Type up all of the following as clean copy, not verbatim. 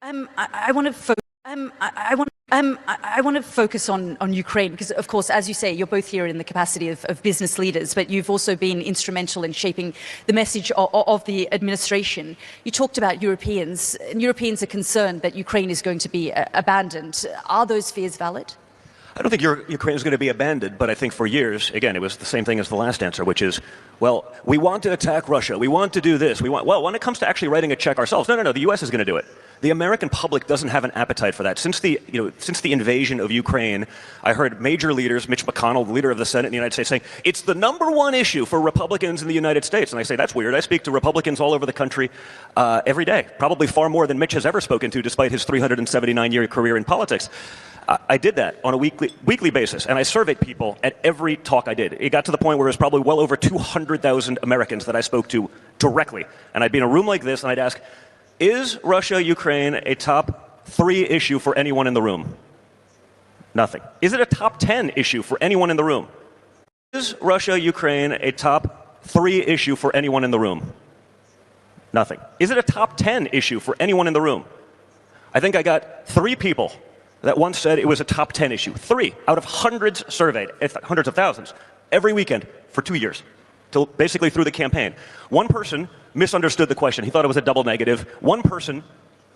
I want to focus. I want to focus on Ukraine because, of course, as you say, you're both here in the capacity of business leaders, but you've also been instrumental in shaping the message of the administration. You talked about Europeans, and Europeans are concerned that Ukraine is going to be abandoned. Are those fears valid? I don't think Ukraine is going to be abandoned, but I think for years, again, it was the same thing as the last answer, which is, well, we want to attack Russia, we want to do this, well, when it comes to actually writing a check ourselves, no, the U.S. is going to do it. The American public doesn't have an appetite for that. Since the invasion of Ukraine, I heard major leaders, Mitch McConnell, the leader of the Senate in the United States, saying, it's the #1 issue for Republicans in the United States. And I say, that's weird. I speak to Republicans all over the country every day, probably far more than Mitch has ever spoken to, despite his 379-year career in politics. I did that on a weekly basis, and I surveyed people at every talk I did. It got to the point where it was probably well over 200,000 Americans that I spoke to directly. And I'd be in a room like this, and I'd ask, is Russia-Ukraine a top 3 issue for anyone in the room? Nothing. Is it a top 10 issue for anyone in the room? Is Russia-Ukraine a top 3 issue for anyone in the room? Nothing. Is it a top 10 issue for anyone in the room? I think I got 3 people that once said it was a top 10 issue. 3 out of hundreds surveyed, hundreds of thousands, every weekend for 2 years, till basically through the campaign. One person misunderstood the question. He thought it was a double negative. One person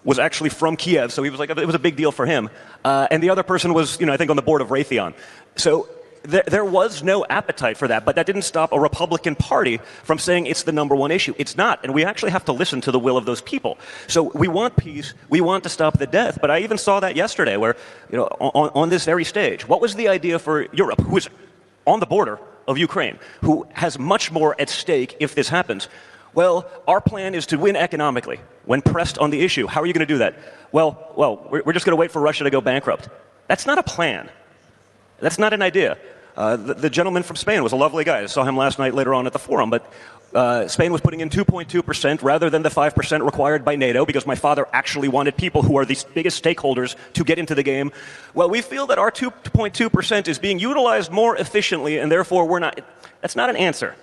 was actually from Kiev, so he was like, it was a big deal for him. And the other person was, I think on the board of Raytheon. So there was no appetite for that, but that didn't stop a Republican Party from saying it's the #1 issue. It's not, and we actually have to listen to the will of those people. So we want peace, we want to stop the death, but I even saw that yesterday where, on this very stage, what was the idea for Europe, who is on the border of Ukraine, who has much more at stake if this happens? Well, our plan is to win economically when pressed on the issue. How are you going to do that? Well, we're just going to wait for Russia to go bankrupt. That's not a plan. That's not an idea. The gentleman from Spain was a lovely guy. I saw him last night later on at the forum, but Spain was putting in 2.2% rather than the 5% required by NATO because my father actually wanted people who are the biggest stakeholders to get into the game. Well, we feel that our 2.2% is being utilized more efficiently, and therefore we're not. That's not an answer.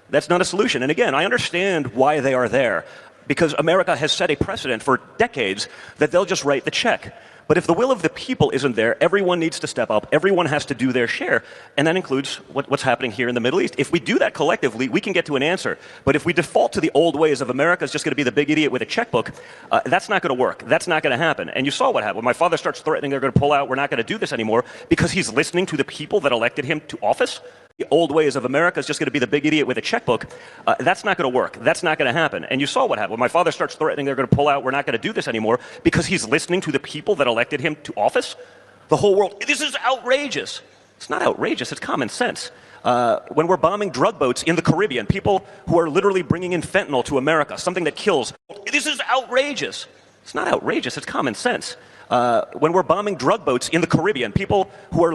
That's not a solution. And again, I understand why they are there, because America has set a precedent for decades that they'll just write the check. But if the will of the people isn't there, everyone needs to step up, everyone has to do their share, and that includes what's happening here in the Middle East. If we do that collectively, we can get to an answer. But if we default to the old ways of America's just going to be the big idiot with a checkbook, that's not going to work. That's not going to happen. And you saw what happened. When my father starts threatening they're going to pull out, we're not going to do this anymore, because he's listening to the people that elected him to office. The old ways of America is just going to be the big idiot with a checkbook. That's not going to work. That's not going to happen. And you saw what happened. When my father starts threatening they're going to pull out, we're not going to do this anymore, because he's listening to the people that elected him to office. The whole world, this is outrageous. It's not outrageous. It's common sense. When we're bombing drug boats in the Caribbean, people who are literally bringing in fentanyl to America, something that kills, this is outrageous. It's not outrageous. It's common sense. When we're bombing drug boats in the Caribbean, people who are